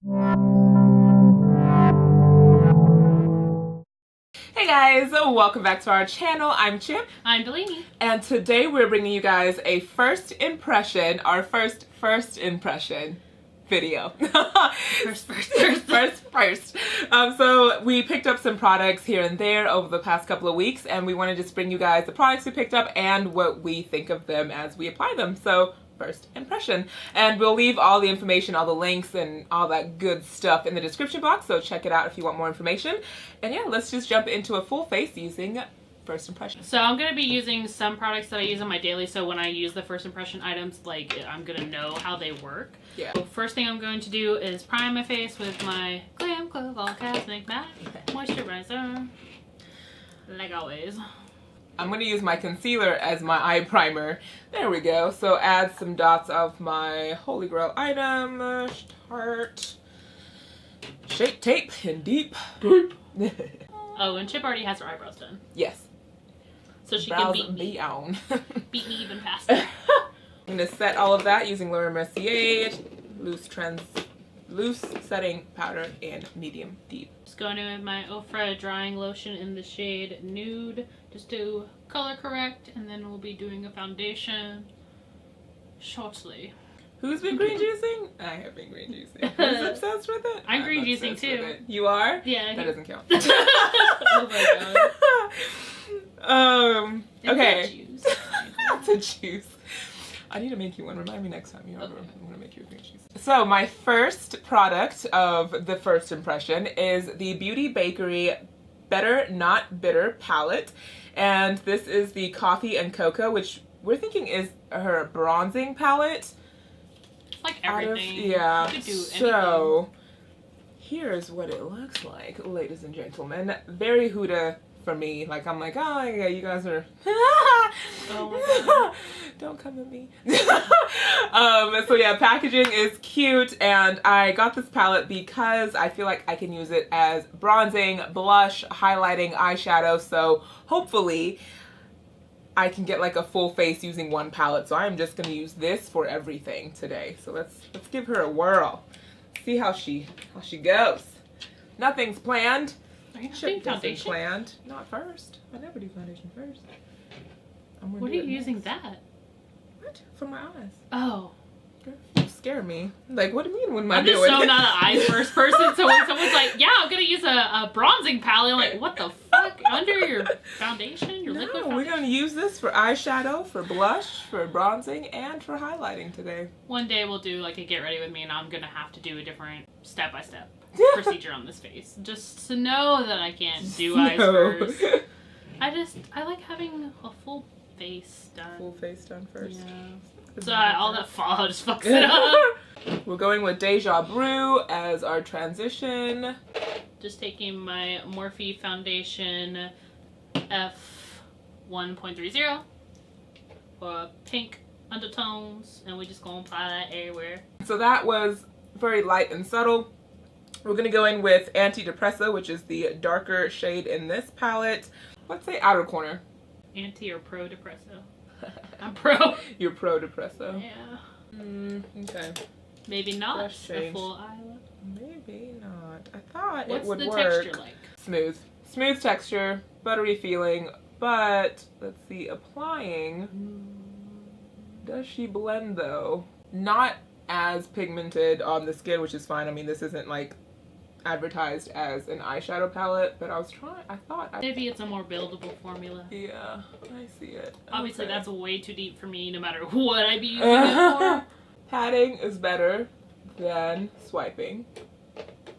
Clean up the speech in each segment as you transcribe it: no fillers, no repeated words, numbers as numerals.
Hey guys, welcome back to our channel. I'm Chip. I'm Delaney. And today we're bringing you guys a first impression, our first impression video. First. So we picked up some products here and there over the past couple of weeks, and we want to just bring you guys the products we picked up and what we think of them as we apply them. So first impression. And we'll leave all the information, all the links, and all that good stuff in the description box, so check it out if you want more information. And yeah, let's just jump into a full face using first impression. So I'm going to be using some products that I use on my daily, so when I use the first impression items, like, I'm going to know how they work. Yeah. So first thing I'm going to do is prime my face with my Glam Glow Volcanic Matte Moisturizer, like always. I'm going to use my concealer as my eye primer. There we go. So add some dots of my Holy Grail item, Tarte Shape Tape in Deep. Oh, and Chip already has her eyebrows done. Yes. So she can beat me beat me even faster. I'm going to set all of that using Laura Mercier loose setting powder in medium deep. Just going in with my Ofra drying lotion in the shade Nude, just to color correct, and then we'll be doing a foundation shortly. Who's been green juicing? I have been green juicing. Who's obsessed with it? I'm green juicing too. You are? Yeah. That doesn't count. Oh my god. Okay. It's a juice. It's a juice. I need to make you one. Remind me next time you ever. I'm gonna make you a green juice. So my first product of the first impression is the Beauty Bakerie Better Not Bitter palette, and this is the Coffee and Cocoa, which we're thinking is her bronzing palette. It's like everything. Yeah. You could do anything. So here's what it looks like, ladies and gentlemen. Very Huda for me. Like, I'm like, oh yeah, you guys are. Oh my god. Don't come at me. So yeah, packaging is cute, and I got this palette because I feel like I can use it as bronzing, blush, highlighting, eyeshadow, so hopefully I can get like a full face using one palette. So I'm just gonna use this for everything today. So let's give her a whirl. See how she goes. Nothing's planned. Are you doing foundation? Planned. Not first. I never do foundation first. What are you using that? What? For my eyes. Oh. You scare me. Like, what do you mean when I'm just so not an eyes first person, so when someone's like, yeah, I'm gonna use a bronzing palette, I'm like, what the fuck? Under your foundation? Your liquid foundation? We're gonna use this for eyeshadow, for blush, for bronzing, and for highlighting today. One day we'll do like a get ready with me, and I'm gonna have to do a different step-by-step procedure on this face. Just to know that I can't do eyes first. I like having a full face done. Full face done first. Yeah. So all that fallout just fucks it up. We're going with Deja Brew as our transition. Just taking my Morphe foundation F1.30 for pink undertones, and we're just gonna apply that everywhere. So that was very light and subtle. We're gonna go in with Antidepresso, which is the darker shade in this palette. Let's say outer corner. Anti or pro depresso? I'm pro. You're pro depresso. Yeah. Okay. Maybe not the full eye look. Maybe not. I thought it would work. What's the texture like? Smooth. Smooth texture, buttery feeling, but let's see, applying. Does she blend though? Not as pigmented on the skin, which is fine. I mean, this isn't like advertised as an eyeshadow palette, but I thought maybe it's a more buildable formula. Yeah, I see it. Obviously that's way too deep for me no matter what I be using it for. Patting is better than swiping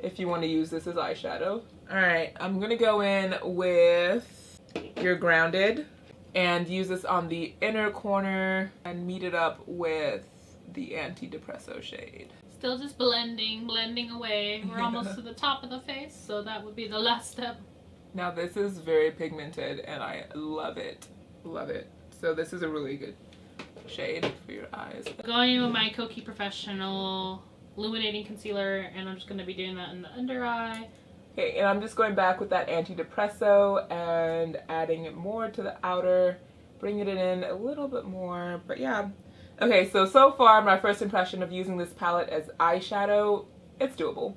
if you want to use this as eyeshadow. Alright, I'm gonna go in with your Grounded and use this on the inner corner and meet it up with the Antidepresso shade. Still just blending away. We're almost to the top of the face, so that would be the last step. Now this is very pigmented and I love it. Love it. So this is a really good shade for your eyes. Going in with my Kokie Professional Illuminating Concealer, and I'm just going to be doing that in the under eye. Okay, and I'm just going back with that Antidepresso and adding more to the outer, bringing it in a little bit more, but yeah. Okay, so far my first impression of using this palette as eyeshadow, it's doable.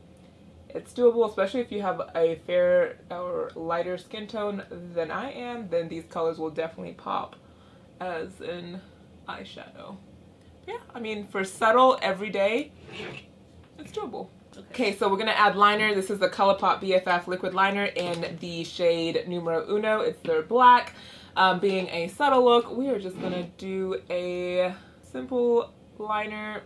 It's doable, especially if you have a fair or lighter skin tone than I am, then these colors will definitely pop as an eyeshadow. Yeah, I mean, for subtle, everyday, it's doable. Okay, so we're gonna add liner. This is the ColourPop BFF liquid liner in the shade Numero Uno. It's their black. Being a subtle look, we are just gonna do a simple liner.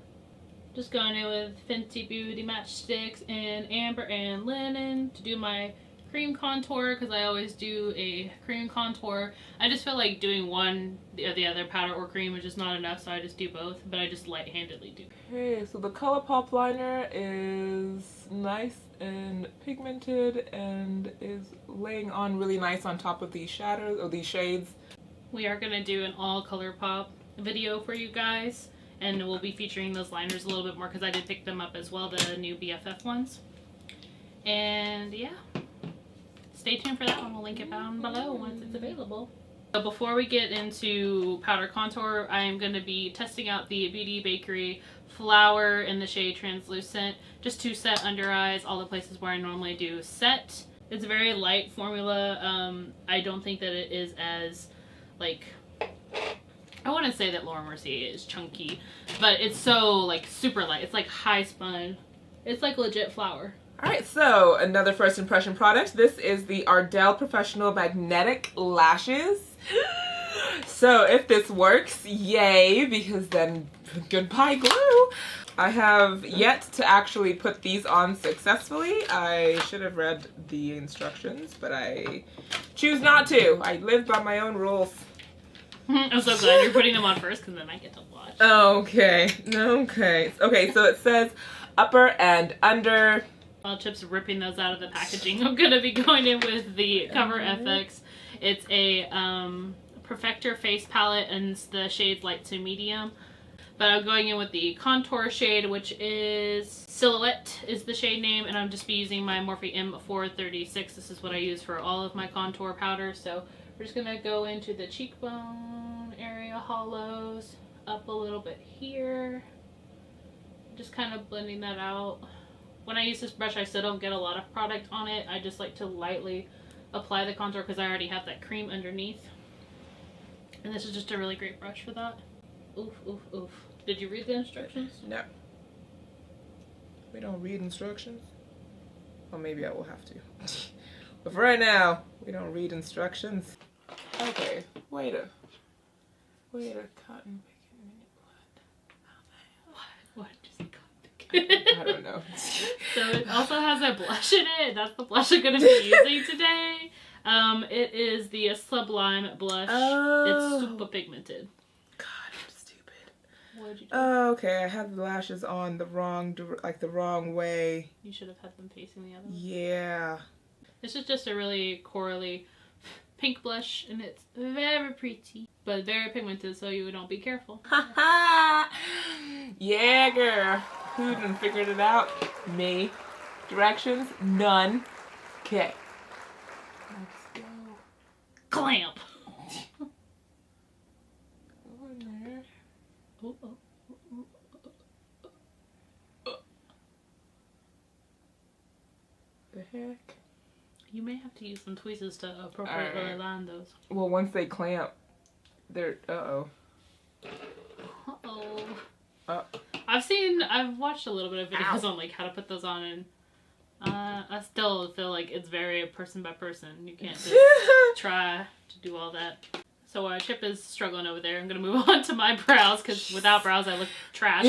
Just going in with Fenty Beauty matchsticks and amber and linen to do my cream contour, because I always do a cream contour. I just feel like doing one or the other, powder or cream, is just not enough, so I just do both, but I just light-handedly do. Okay, so the ColourPop liner is nice and pigmented and is laying on really nice on top of these shadows or these shades. We are going to do an all ColourPop video for you guys, and we'll be featuring those liners a little bit more because I did pick them up as well, the new BFF ones. And yeah, stay tuned for that one. We'll link it down below once it's available. So before we get into powder contour, I am going to be testing out the Beauty Bakerie Flower in the shade Translucent, just to set under eyes, all the places where I normally do set. It's a very light formula. I don't think that it is as, like, I want to say that Laura Mercier is chunky, but it's so, like, super light. It's like high spun. It's like legit flour. Alright, so another first impression product. This is the Ardell Professional Magnetic Lashes. So if this works, yay, because then goodbye glue. I have yet to actually put these on successfully. I should have read the instructions, but I choose not to. I live by my own rules. I'm so glad you're putting them on first, because then I get to watch. Okay, okay. Okay, so it says upper and under. While Chip's ripping those out of the packaging, I'm going to be going in with the Cover FX. It's a Perfector face palette, and it's the shades light to medium. But I'm going in with the contour shade, which is Silhouette is the shade name, and I'm just be using my Morphe M436. This is what I use for all of my contour powders. So we're just going to go into the cheekbone area, hollows, up a little bit here. Just kind of blending that out. When I use this brush, I still don't get a lot of product on it. I just like to lightly apply the contour because I already have that cream underneath. And this is just a really great brush for that. Oof, oof, oof. Did you read the instructions? No. We don't read instructions? Well, maybe I will have to. But for right now, we don't read instructions. Okay, way to cotton pigment blend. What is it called? I don't know. So it also has a blush in it. That's the blush I'm going to be using today. It is the Sublime blush. Oh. It's super pigmented. God, I'm stupid. What did you do? Oh, okay. I have the lashes on the wrong, the wrong way. You should have had them facing the other way. Yeah. This is just a really corally pink blush, and it's very pretty, but very pigmented, so you don't be careful. Yeah, girl. Who done figured it out? Me. Directions? None. Okay. Let's go. Clamp! Go in there. Oh, oh, oh, oh. The heck? You may have to use some tweezers to appropriately line those. Well, once they clamp, they're... Uh-oh. Uh-oh. I've watched a little bit of videos on like how to put those on, and I still feel like it's very person by person. You can't just try to do all that. So while Chip is struggling over there, I'm going to move on to my brows, because without brows I look trash.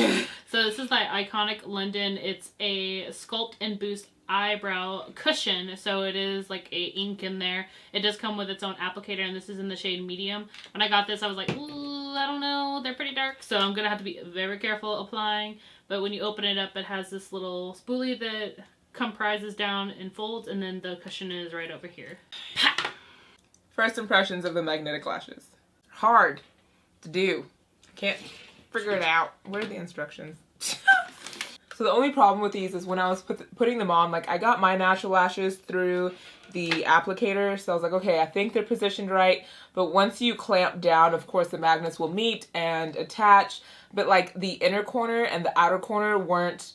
So this is my Iconic London. It's a Sculpt and Boost eyebrow cushion, so it is like a ink in there. It does come with its own applicator, and this is in the shade medium. When I got this, I was like, ooh, I don't know, they're pretty dark, so I'm gonna have to be very careful applying. But when you open it up, it has this little spoolie that comprises down and folds, and then the cushion is right over here. First impressions of the magnetic lashes. Hard to do. Can't figure it out. Where are the instructions? So the only problem with these is when I was putting them on, like I got my natural lashes through the applicator. So I was like, okay, I think they're positioned right. But once you clamp down, of course, the magnets will meet and attach. But like the inner corner and the outer corner weren't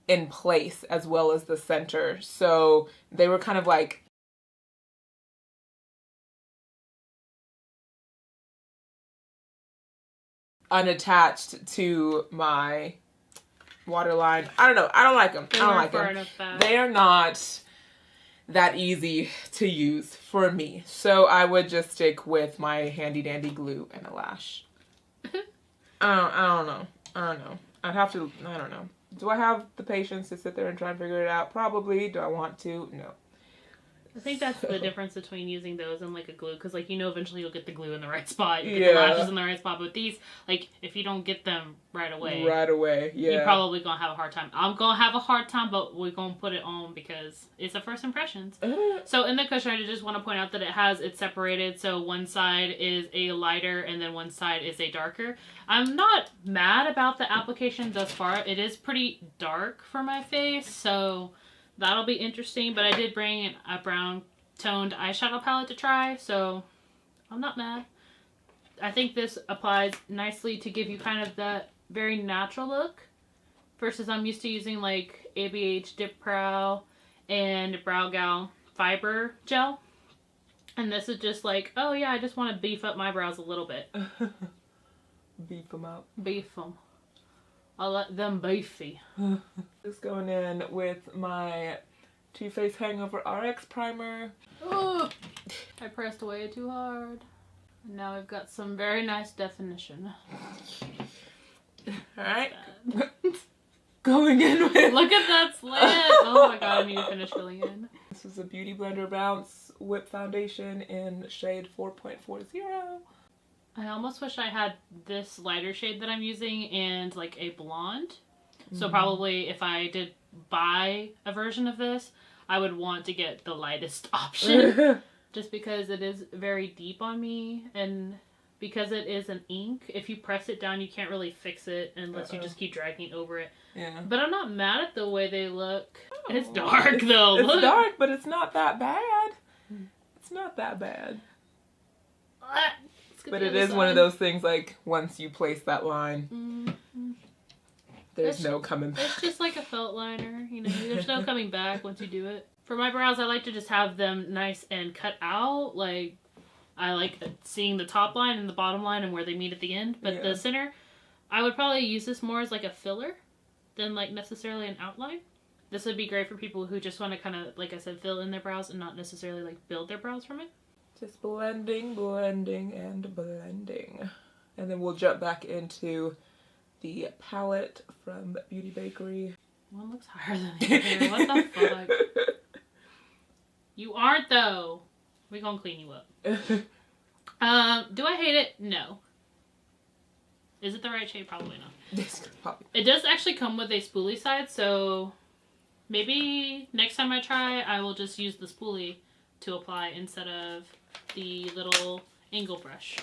in place as well as the center. So they were kind of like unattached to my waterline. I don't know. I don't like them. I don't like them. They are not that easy to use for me. So I would just stick with my handy dandy glue and a lash. I don't know. I'd have to, I don't know. Do I have the patience to sit there and try and figure it out? Probably. Do I want to? No. I think that's the difference between using those and like a glue, because like, you know, eventually you'll get the glue in the right spot, you get the lashes in the right spot, but these, like, if you don't get them right away, you're probably gonna have a hard time. I'm gonna have a hard time, but we're gonna put it on because it's the first impressions. So in the cushion, I just want to point out that it's separated, so one side is a lighter and then one side is a darker. I'm not mad about the application thus far. It is pretty dark for my face, so that'll be interesting, but I did bring a brown toned eyeshadow palette to try, so I'm not mad. I think this applies nicely to give you kind of that very natural look, versus I'm used to using like ABH Dip Brow and Brow Gal Fiber Gel, and this is just like, oh yeah, I just want to beef up my brows a little bit. Beef them up. Beef them. I'll let them beefy. Just going in with my Too Faced Hangover RX primer. Oh, I pressed way too hard. Now I've got some very nice definition. Alright. Going in with... Look at that slant! Oh my god, I need to finish filling in. This is a Beauty Blender Bounce Whip Foundation in shade 4.40. I almost wish I had this lighter shade that I'm using and like a blonde. So probably if I did buy a version of this, I would want to get the lightest option. Just because it is very deep on me, and because it is an ink, if you press it down you can't really fix it unless you just keep dragging over it. Yeah. But I'm not mad at the way they look. Oh, it's dark though. It's dark, but it's not that bad. It's not that bad. But it is one of those things, like, once you place that line, there's no coming back. It's just like a felt liner, you know, there's no coming back once you do it. For my brows, I like to just have them nice and cut out. Like, I like seeing the top line and the bottom line and where they meet at the end. But the center, I would probably use this more as like a filler than like necessarily an outline. This would be great for people who just want to kind of, like I said, fill in their brows and not necessarily like build their brows from it. Just blending, blending, and blending. And then we'll jump back into the palette from Beauty Bakerie. One looks higher than the other. What the fuck? You aren't, though. We're gonna clean you up. Do I hate it? No. Is it the right shade? Probably not. It does actually come with a spoolie side, so maybe next time I try, I will just use the spoolie to apply instead of the little angle brush.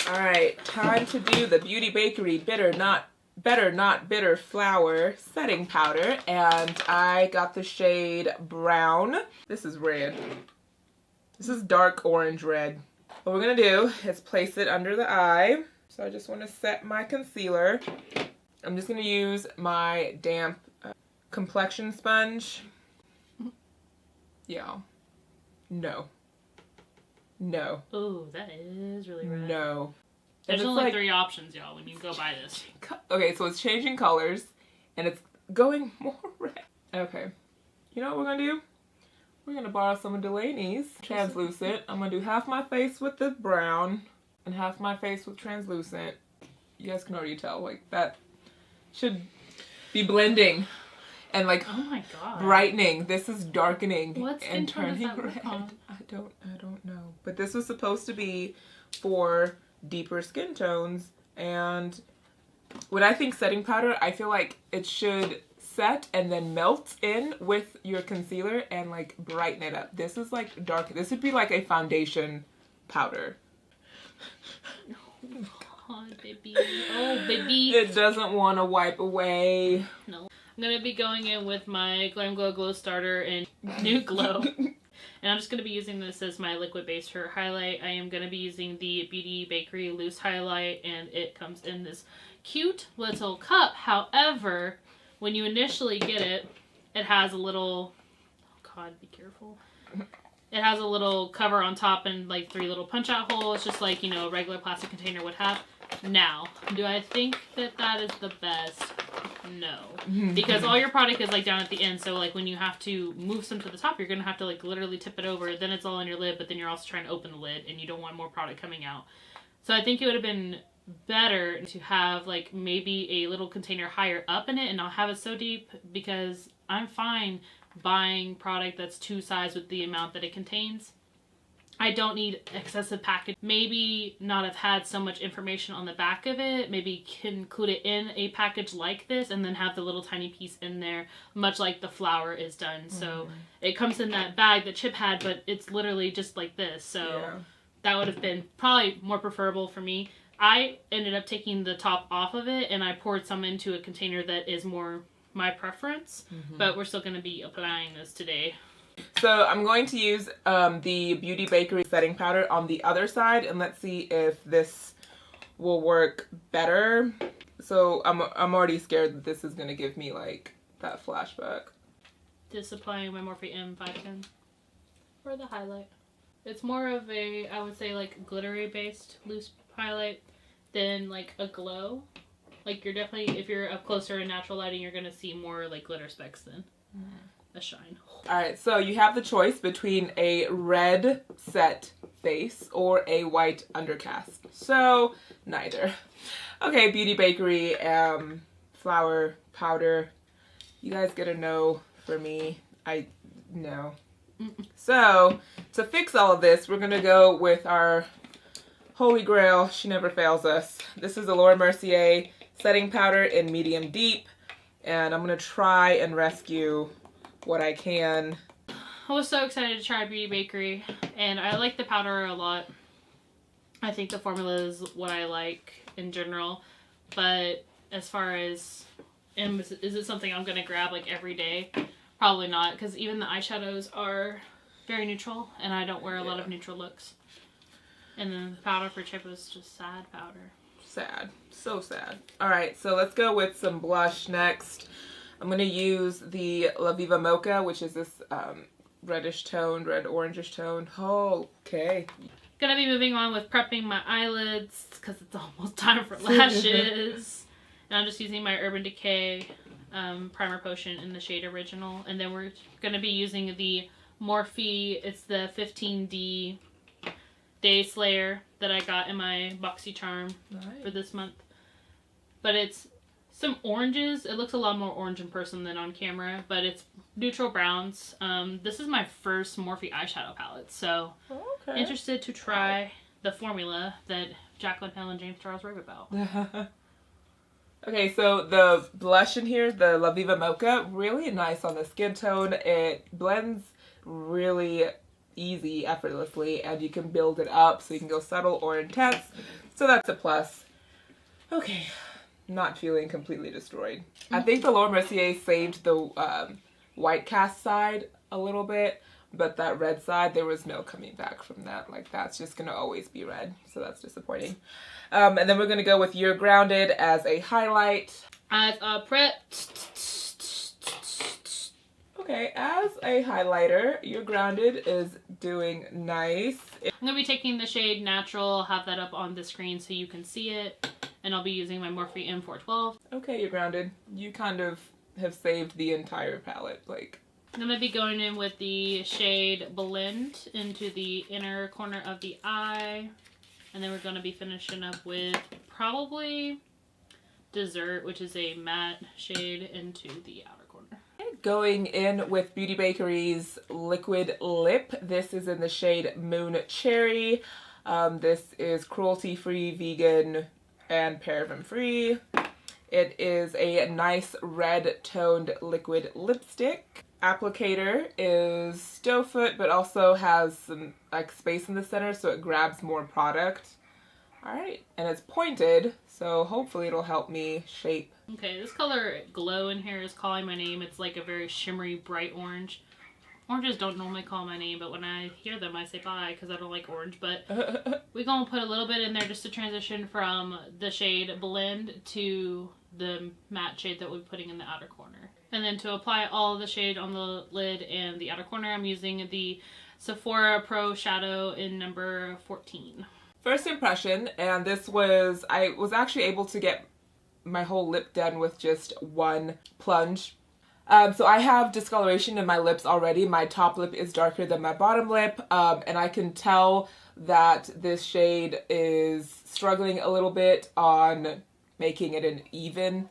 Alright, time to do the Beauty Bakerie Better Not Bitter Flower setting powder, and I got the shade Brown. This is red. This is dark orange red. What we're gonna do is place it under the eye. So I just want to set my concealer. I'm just gonna use my damp complexion sponge. Yeah. No. No. Ooh, that is really red. No. There's only like 3 options, y'all, when you go buy this. Okay, so it's changing colors, and it's going more red. Okay. You know what we're gonna do? We're gonna borrow some of Delaney's translucent. I'm gonna do half my face with the brown, and half my face with translucent. You guys can already tell, like, that should be blending. And like, oh my god, brightening. This is darkening and turning red. I don't know. But this was supposed to be for deeper skin tones, and when I think setting powder, I feel like it should set and then melt in with your concealer and like brighten it up. This is like dark. This would be like a foundation powder. Oh god, baby. Oh baby. It doesn't want to wipe away. No. I'm going to be going in with my Glam Glow Glow Starter in New Glow. And I'm just going to be using this as my liquid base for highlight. I am going to be using the Beauty Bakerie Loose Highlight, and it comes in this cute little cup. However, when you initially get it, it has a little, oh god, be careful. It has a little cover on top and like 3 little punch out holes, just like, you know, a regular plastic container would have. Now, do I think that that is the best? No. Because all your product is like down at the end, so like when you have to move some to the top, you're going to have to like literally tip it over, then it's all on your lid, but then you're also trying to open the lid and you don't want more product coming out. So I think it would have been better to have like maybe a little container higher up in it and not have it so deep, because I'm fine buying product that's 2 sizes with the amount that it contains. I don't need excessive package. Maybe not have had so much information on the back of it. Maybe can include it in a package like this and then have the little tiny piece in there, much like the flower is done. So it comes in that bag that Chip had, but it's literally just like this. So that would have been probably more preferable for me. I ended up taking the top off of it and I poured some into a container that is more my preference, but we're still going to be applying this today. So I'm going to use the Beauty Bakerie setting powder on the other side, and let's see if this will work better. So I'm already scared that this is going to give me like that flashback. Just applying my Morphe M510 for the highlight. It's more of a, I would say, like glittery based loose highlight than like a glow. Like you're definitely, if you're up closer in natural lighting, you're going to see more like glitter specks than a shine. Alright, so you have the choice between a red set face or a white undercast. So, neither. Okay, Beauty Bakerie, flour, powder. You guys get a no for me. No. So, to fix all of this, we're going to go with our holy grail. She never fails us. This is the Laura Mercier setting powder in medium deep. And I'm going to try and rescue what I can. I was so excited to try Beauty Bakerie, and I like the powder a lot. I think the formula is what I like in general, but as far as, is it something I'm going to grab like every day? Probably not, because even the eyeshadows are very neutral, and I don't wear a lot of neutral looks. And then the powder for Chip is just sad powder. Sad. So sad. Alright, so let's go with some blush next. I'm going to use the La Viva Mocha, which is this reddish toned, red-orangish tone. Oh, okay. Gonna be moving on with prepping my eyelids, because it's almost time for lashes. And I'm just using my Urban Decay primer potion in the shade Original. And then we're going to be using the Morphe, it's the 15D Day Slayer that I got in my BoxyCharm for this month. But it's some oranges. It looks a lot more orange in person than on camera, but it's neutral browns. This is my first Morphe eyeshadow palette, so interested to try the formula that Jaclyn Hill and James Charles rave about. Okay, so the blush in here, the La Viva Mocha, really nice on the skin tone. It blends really easy, effortlessly, and you can build it up so you can go subtle or intense. So that's a plus. Okay. Not feeling completely destroyed. I think the Laura Mercier saved the white cast side a little bit, but that red side, there was no coming back from that. Like, that's just going to always be red, so that's disappointing. And then we're going to go with You're Grounded as a highlight. As a prep. Okay, as a highlighter, You're Grounded is doing nice. I'm going to be taking the shade Natural, have that up on the screen so you can see it. And I'll be using my Morphe M412. Okay, You're Grounded. You kind of have saved the entire palette. Like, I'm going to be going in with the shade Blend into the inner corner of the eye. And then we're going to be finishing up with probably Dessert, which is a matte shade, into the outer corner. Going in with Beauty Bakerie's Liquid Lip. This is in the shade Moon Cherry. This is cruelty-free, vegan, and paraben-free. It is a nice red toned liquid lipstick. Applicator is doe foot, but also has some like space in the center so it grabs more product. Alright, and it's pointed, so hopefully it'll help me shape. Okay, this color Glow in here is calling my name. It's like a very shimmery bright orange. Oranges don't normally call my name, but when I hear them, I say bye because I don't like orange. But we're going to put a little bit in there just to transition from the shade Blend to the matte shade that we're putting in the outer corner. And then to apply all of the shade on the lid and the outer corner, I'm using the Sephora Pro Shadow in number 14. First impression, and this was, I was actually able to get my whole lip done with just one plunge. So I have discoloration in my lips already. My top lip is darker than my bottom lip, and I can tell that this shade is struggling a little bit on making it an even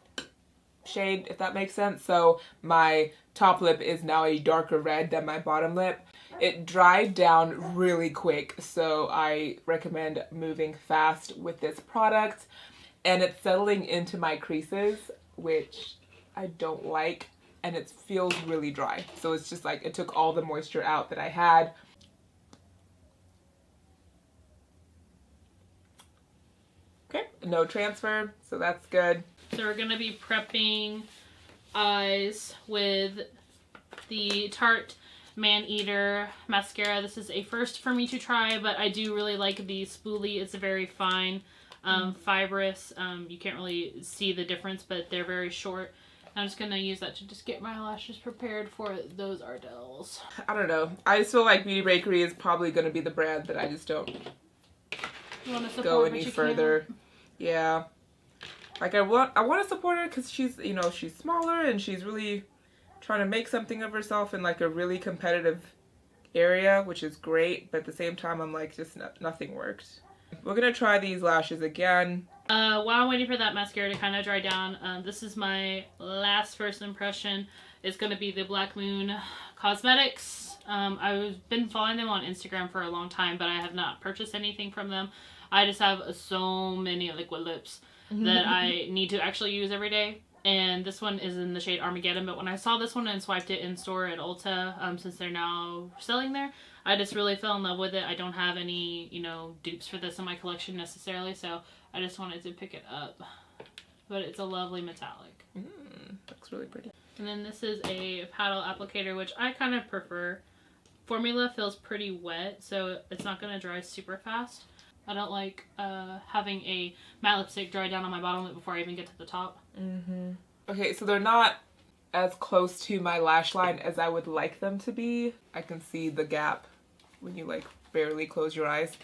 shade, if that makes sense. So my top lip is now a darker red than my bottom lip. It dried down really quick, so I recommend moving fast with this product. And it's settling into my creases, which I don't like, and it feels really dry. So it's just like it took all the moisture out that I had. Okay, no transfer, so that's good. So we're gonna be prepping eyes with the Tarte MANEATER mascara. This is a first for me to try, but I do really like the spoolie. It's a very fine, fibrous. You can't really see the difference, but they're very short. I'm just gonna use that to just get my lashes prepared for those Ardells. I don't know. I just feel like Beauty Bakerie is probably gonna be the brand that I just don't go any further. Yeah. Like I want to support her because she's, you know, she's smaller and she's really trying to make something of herself in like a really competitive area, which is great, but at the same time I'm like, just nothing works. We're gonna try these lashes again. While I'm waiting for that mascara to kind of dry down, this is my last first impression. It's gonna be the Black Moon Cosmetics. I've been following them on Instagram for a long time, but I have not purchased anything from them. I just have so many liquid lips that I need to actually use every day. And this one is in the shade Armageddon, but when I saw this one and swiped it in store at Ulta, since they're now selling there, I just really fell in love with it. I don't have any, you know, dupes for this in my collection necessarily, so I just wanted to pick it up. But it's a lovely metallic. Looks really pretty. And then this is a paddle applicator, which I kind of prefer. Formula feels pretty wet, so it's not going to dry super fast. I don't like having a matte lipstick dry down on my bottom lip before I even get to the top. Okay, so they're not as close to my lash line as I would like them to be. I can see the gap when you like barely close your eyes.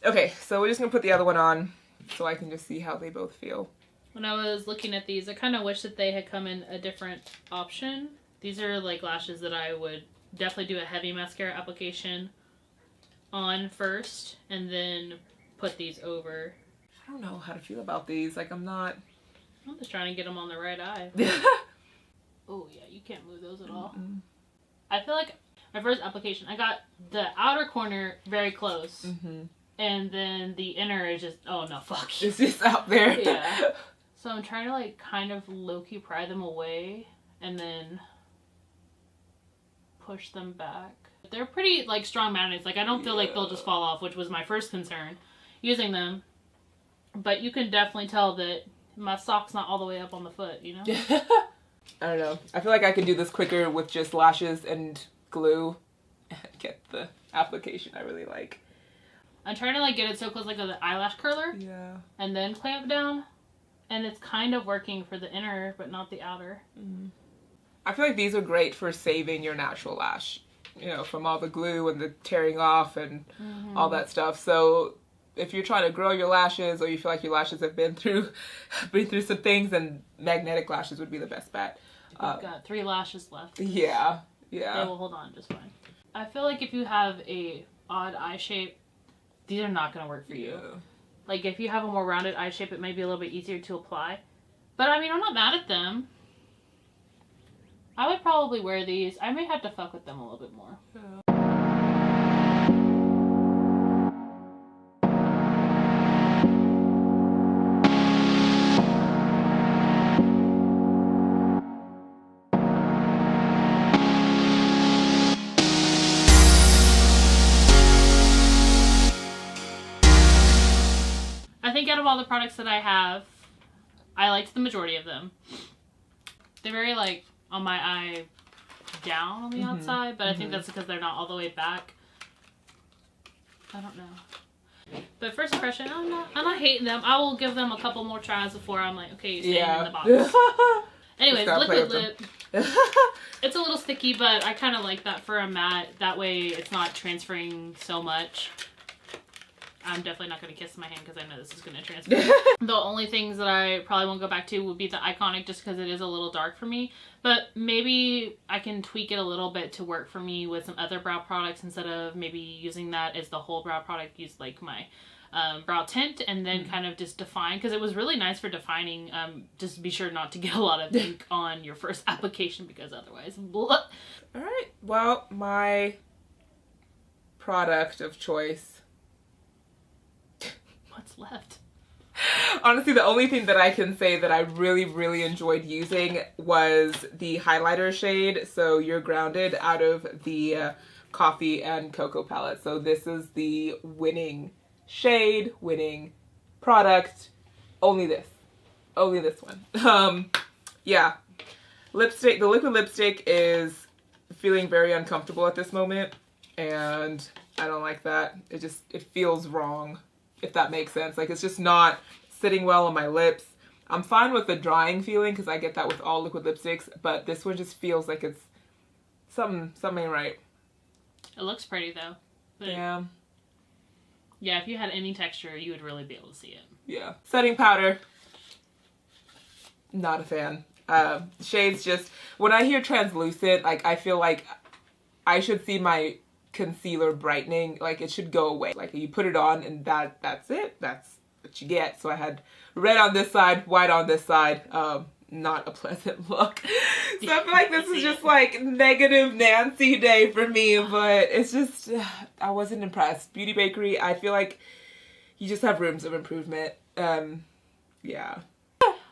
Okay, so we're just gonna put the other one on so I can just see how they both feel. When I was looking at these, I kind of wish that they had come in a different option. These are like lashes that I would definitely do a heavy mascara application on first and then put these over. I don't know how to feel about these. Like I'm just trying to get them on the right eye. Oh yeah, you can't move those at all. I feel like my first application, I got the outer corner very close. And then the inner is just, oh no, fuck. It's just out there. Yeah. So I'm trying to like kind of low-key pry them away and then push them back. They're pretty like strong magnets. Like I don't feel like they'll just fall off, which was my first concern using them. But you can definitely tell that my sock's not all the way up on the foot, you know? I don't know. I feel like I could do this quicker with just lashes and glue and get the application I really like. I'm trying to like get it so close like the eyelash curler. Yeah. And then clamp down. And it's kind of working for the inner, but not the outer. I feel like these are great for saving your natural lash, you know, from all the glue and the tearing off and all that stuff. So if you're trying to grow your lashes or you feel like your lashes have been through some things, then magnetic lashes would be the best bet. We've got 3 lashes left. Yeah. They will hold on just fine. I feel like if you have a odd eye shape, these are not going to work for you. Like if you have a more rounded eye shape, it may be a little bit easier to apply. But I mean, I'm not mad at them. I would probably wear these. I may have to fuck with them a little bit more. I think out of all the products that I have, I liked the majority of them. They're very like on my eye down on the outside, but I think that's because they're not all the way back. I don't know. But first impression, I'm not hating them. I will give them a couple more tries before I'm like, okay, staying in the box. Anyways, liquid lip. It's a little sticky, but I kind of like that for a matte. That way it's not transferring so much. I'm definitely not going to kiss my hand because I know this is going to transfer. The only things that I probably won't go back to would be the Iconic, just because it is a little dark for me. But maybe I can tweak it a little bit to work for me with some other brow products instead of maybe using that as the whole brow product. Use like my brow tint and then kind of just define, because it was really nice for defining. Just be sure not to get a lot of ink on your first application, because otherwise blah. All right, well, my product of choice, what's left? Honestly, the only thing that I can say that I really enjoyed using was the highlighter shade. So You're Grounded out of the Coffee and Cocoa palette. So this is the winning shade, winning product. Only this one. Yeah, lipstick. The liquid lipstick is feeling very uncomfortable at this moment, and I don't like that. It feels wrong, if that makes sense. Like, it's just not sitting well on my lips. I'm fine with the drying feeling because I get that with all liquid lipsticks, but this one just feels like it's something ain't right. It looks pretty though. But yeah. Yeah, if you had any texture, you would really be able to see it. Yeah. Setting powder. Not a fan. Shades just, when I hear translucent, like, I feel like I should see my concealer brightening. Like, it should go away. Like, you put it on and that's it. That's what you get. So I had red on this side, white on this side. Not a pleasant look. So I feel like this is just like negative Nancy day for me, but it's just, I wasn't impressed. Beauty Bakerie, I feel like you just have rooms of improvement. Yeah.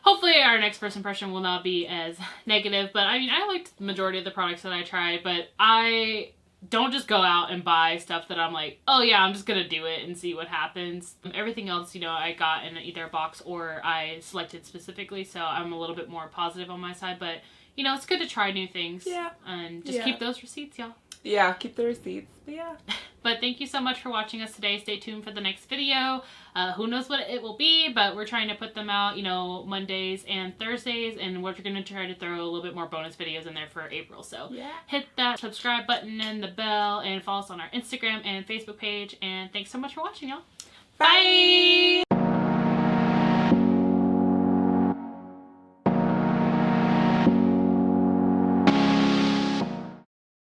Hopefully our next first impression will not be as negative, but I mean, I liked the majority of the products that I tried, but I don't just go out and buy stuff that I'm like, oh yeah, I'm just gonna do it and see what happens. Everything else, you know, I got in either a box or I selected specifically, so I'm a little bit more positive on my side, but you know, it's good to try new things. Yeah. And just keep those receipts, y'all. Yeah, keep the receipts. But yeah. But thank you so much for watching us today. Stay tuned for the next video. Who knows what it will be, but we're trying to put them out, you know, Mondays and Thursdays, and we're going to try to throw a little bit more bonus videos in there for April. So hit that subscribe button and the bell, and follow us on our Instagram and Facebook page. And thanks so much for watching, y'all. Bye!